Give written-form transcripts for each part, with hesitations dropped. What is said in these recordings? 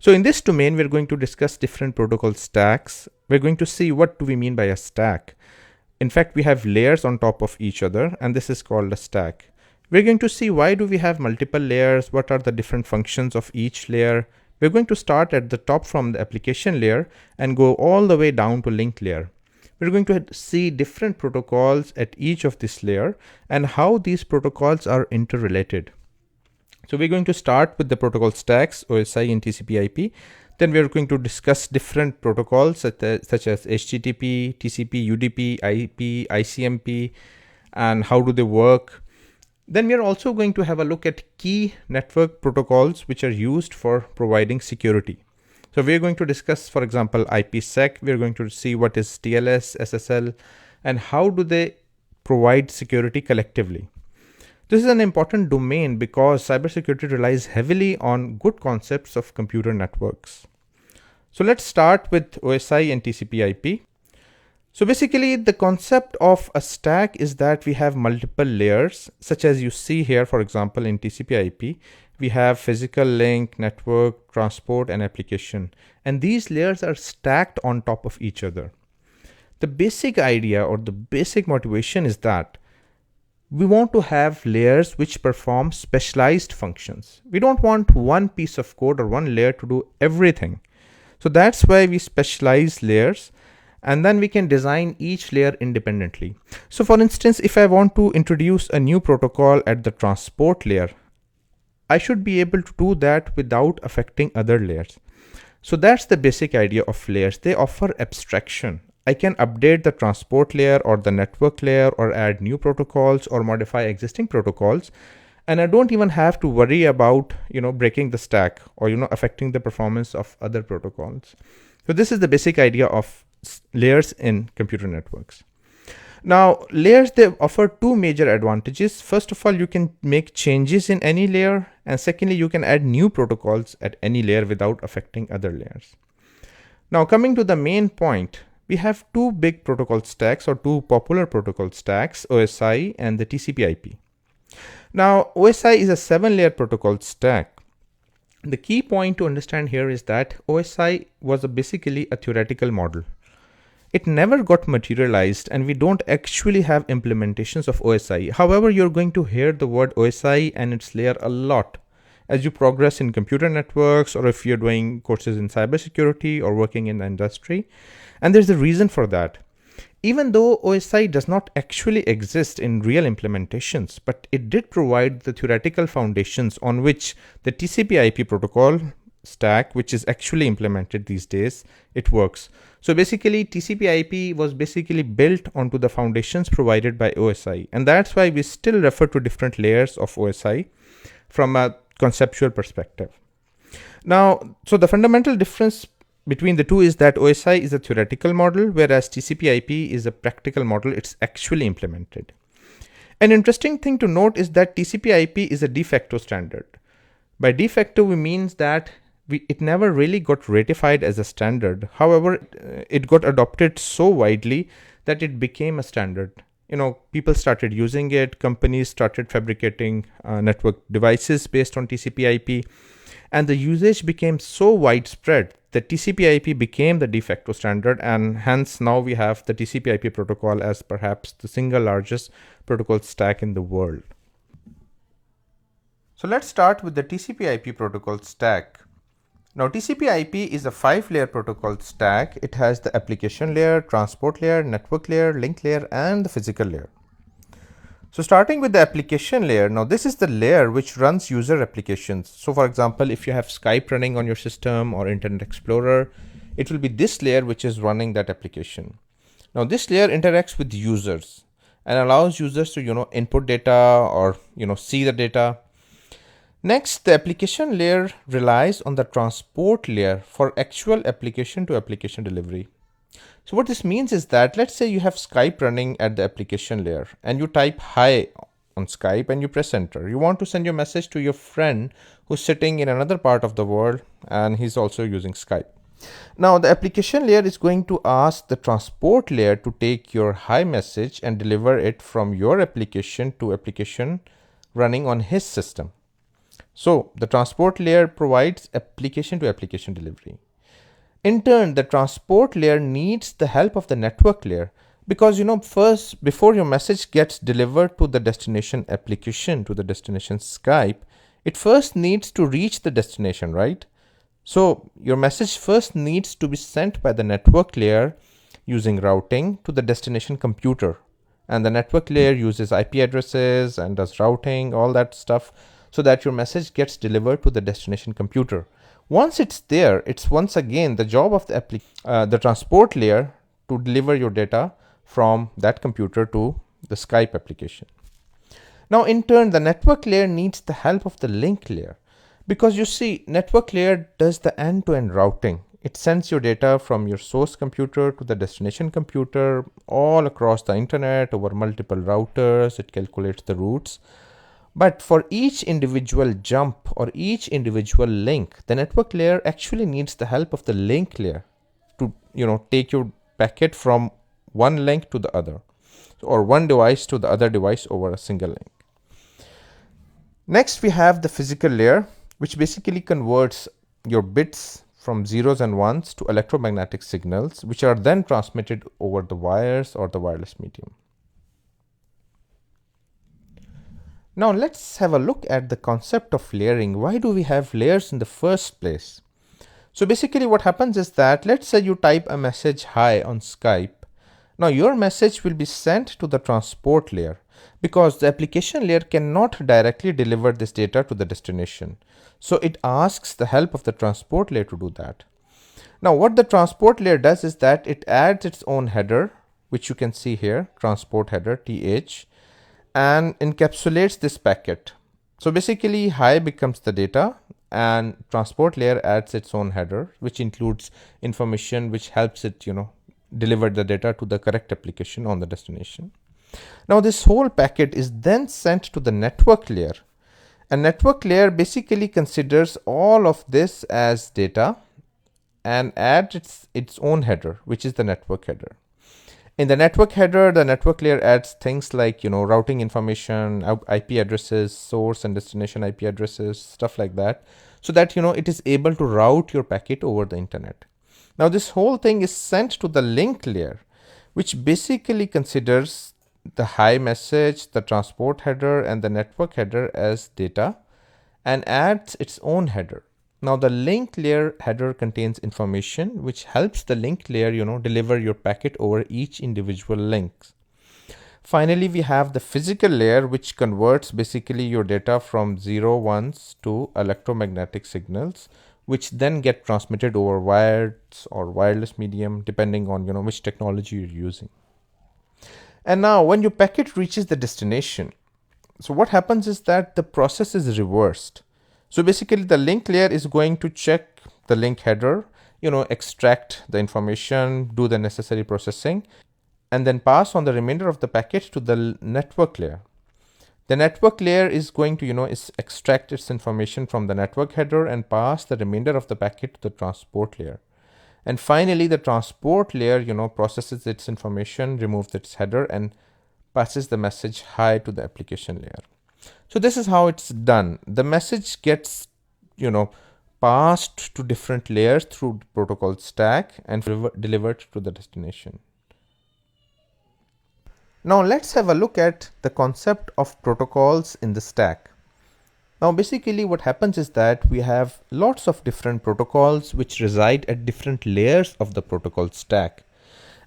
So in this domain, we're going to discuss different protocol stacks. We're going to see what do we mean by a stack. In fact, we have layers on top of each other, and this is called a stack. We're going to see why do we have multiple layers, what are the different functions of each layer. We're going to start at the top from the application layer and go all the way down to link layer. We're going to see different protocols at each of this layer and how these protocols are interrelated. So we're going to start with the protocol stacks, OSI and TCPIP. Then we're going to discuss different protocols such as HTTP, TCP, UDP, IP, ICMP, and how do they work. Then we're also going to have a look at key network protocols which are used for providing security. So we're going to discuss, for example, IPsec. We're going to see what is TLS, SSL, and how do they provide security collectively. This is an important domain because cybersecurity relies heavily on good concepts of computer networks. So let's start with OSI and TCP/IP. So basically, the concept of a stack is that we have multiple layers, such as you see here, for example, in TCP/IP, we have physical link, network, transport, and application. And these layers are stacked on top of each other. The basic idea or the basic motivation is that we want to have layers which perform specialized functions. We don't want one piece of code or one layer to do everything. So that's why we specialize layers, and then we can design each layer independently. So for instance, if I want to introduce a new protocol at the transport layer, I should be able to do that without affecting other layers. So that's the basic idea of layers. They offer abstraction. I can update the transport layer or the network layer or add new protocols or modify existing protocols. And I don't even have to worry about, breaking the stack or, affecting the performance of other protocols. So this is the basic idea of layers in computer networks. Now, layers, they offer two major advantages. First of all, you can make changes in any layer. And secondly, you can add new protocols at any layer without affecting other layers. Now, coming to the main point, we have two big protocol stacks or two popular protocol stacks, OSI and the TCP/IP. Now, OSI is a 7-layer protocol stack. The key point to understand here is that OSI was basically a theoretical model. It never got materialized, and we don't actually have implementations of OSI. However, you're going to hear the word OSI and its layer a lot as you progress in computer networks, or if you're doing courses in cybersecurity or working in the industry. And there's a reason for that. Even though OSI does not actually exist in real implementations, but it did provide the theoretical foundations on which the TCP/IP protocol stack, which is actually implemented these days, it works. So basically, TCP/IP was basically built onto the foundations provided by OSI. And that's why we still refer to different layers of OSI from a conceptual perspective. Now, so the fundamental difference between the two is that OSI is a theoretical model, whereas TCP/IP is a practical model. It's actually implemented. An interesting thing to note is that TCP/IP is a de facto standard. By de facto, we means that it never really got ratified as a standard. However, it got adopted so widely that it became a standard. People started using it, companies started fabricating network devices based on TCP/IP, and the usage became so widespread that TCP/IP became the de facto standard, and hence now we have the TCP/IP protocol as perhaps the single largest protocol stack in the world. So let's start with the TCP/IP protocol stack. Now, TCP/IP is a 5-layer protocol stack. It has the application layer, transport layer, network layer, link layer, and the physical layer. So starting with the application layer, now this is the layer which runs user applications. So for example, if you have Skype running on your system or Internet Explorer, it will be this layer which is running that application. Now this layer interacts with users and allows users to, input data or, see the data. Next, the application layer relies on the transport layer for actual application to application delivery. So what this means is that, let's say you have Skype running at the application layer and you type hi on Skype and you press enter. You want to send your message to your friend who's sitting in another part of the world and he's also using Skype. Now the application layer is going to ask the transport layer to take your hi message and deliver it from your application to application running on his system. So the transport layer provides application to application delivery. In turn, the transport layer needs the help of the network layer because first, before your message gets delivered to the destination application, to the destination Skype, it first needs to reach the destination, right? So your message first needs to be sent by the network layer using routing to the destination computer. And the network layer uses IP addresses and does routing, all that stuff, so that your message gets delivered to the destination computer. Once it's there, it's once again the job of the transport layer to deliver your data from that computer to the Skype application. Now, in turn, the network layer needs the help of the link layer because you see, network layer does the end-to-end routing. It sends your data from your source computer to the destination computer all across the internet over multiple routers. It calculates the routes. But for each individual jump or each individual link, the network layer actually needs the help of the link layer to take your packet from one link to the other, or one device to the other device over a single link. Next, we have the physical layer, which basically converts your bits from zeros and ones to electromagnetic signals, which are then transmitted over the wires or the wireless medium. Now let's have a look at the concept of layering. Why do we have layers in the first place? So basically what happens is that, let's say you type a message hi on Skype. Now your message will be sent to the transport layer because the application layer cannot directly deliver this data to the destination. So it asks the help of the transport layer to do that. Now what the transport layer does is that it adds its own header, which you can see here, transport header TH, and encapsulates this packet. So basically hi becomes the data and transport layer adds its own header, which includes information which helps it deliver the data to the correct application on the destination. Now this whole packet is then sent to the network layer. A network layer basically considers all of this as data and adds its own header, which is the network header. In the network header, the network layer adds things like routing information, IP addresses, source and destination IP addresses, stuff like that, so that it is able to route your packet over the internet. Now this whole thing is sent to the link layer, which basically considers the hi message, the transport header and the network header as data and adds its own header. Now the link layer header contains information which helps the link layer deliver your packet over each individual link. Finally, we have the physical layer, which converts basically your data from 0 ones to electromagnetic signals, which then get transmitted over wires or wireless medium depending on which technology you're using. And now when your packet reaches the destination, so what happens is that the process is reversed. So basically the link layer is going to check the link header, extract the information, do the necessary processing, and then pass on the remainder of the packet to the network layer. The network layer is going to extract its information from the network header and pass the remainder of the packet to the transport layer. And finally the transport layer processes its information, removes its header and passes the message hi to the application layer. So this is how it's done. The message gets passed to different layers through the protocol stack and delivered to the destination. Now let's have a look at the concept of protocols in the stack. Now basically what happens is that we have lots of different protocols which reside at different layers of the protocol stack.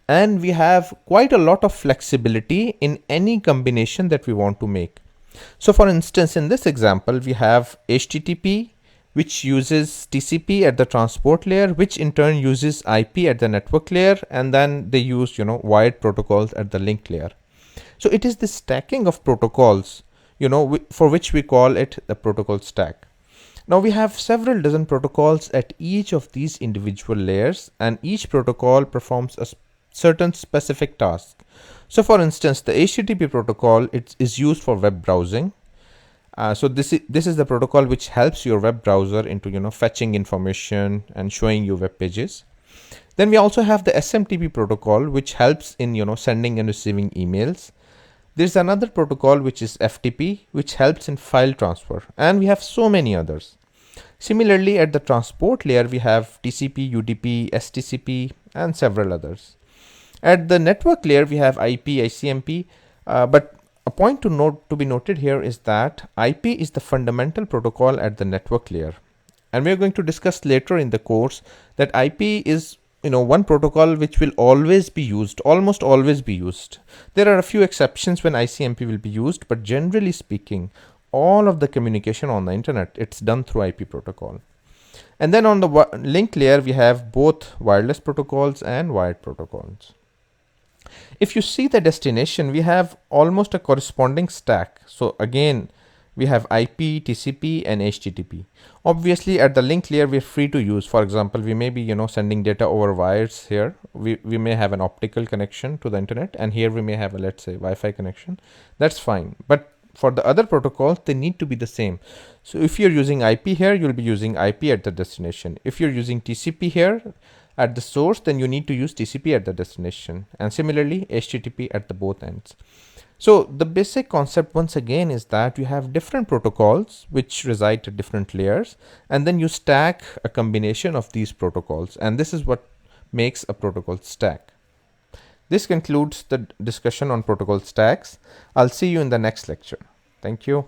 And we have quite a lot of flexibility in any combination that we want to make. So for instance, in this example, we have HTTP, which uses TCP at the transport layer, which in turn uses IP at the network layer, and then they use wired protocols at the link layer. So it is the stacking of protocols, for which we call it the protocol stack. Now we have several dozen protocols at each of these individual layers, and each protocol performs a certain specific task. So for instance, the HTTP protocol is used for web browsing. So this is the protocol which helps your web browser into fetching information and showing you web pages. Then we also have the SMTP protocol, which helps in sending and receiving emails. There's another protocol which is FTP, which helps in file transfer, and we have so many others. Similarly, at the transport layer, we have TCP, UDP, STCP, and several others. At the network layer, we have IP, ICMP, but a point to be noted here is that IP is the fundamental protocol at the network layer. And we are going to discuss later in the course that IP is one protocol which will always be used, almost always be used. There are a few exceptions when ICMP will be used, but generally speaking, all of the communication on the internet, it's done through IP protocol. And then on the link layer, we have both wireless protocols and wired protocols. If you see the destination, we have almost a corresponding stack. So again, we have IP, TCP, and HTTP. Obviously, at the link layer, we're free to use. For example, we may be sending data over wires here. We may have an optical connection to the internet, and here we may have a, let's say, Wi-Fi connection. That's fine. But for the other protocols, they need to be the same. So if you're using IP here, you'll be using IP at the destination. If you're using TCP here at the source, then you need to use TCP at the destination, and similarly HTTP at the both ends. So the basic concept once again is that you have different protocols which reside at different layers, and then you stack a combination of these protocols, and this is what makes a protocol stack. This concludes the discussion on protocol stacks. I'll see you in the next lecture. Thank you.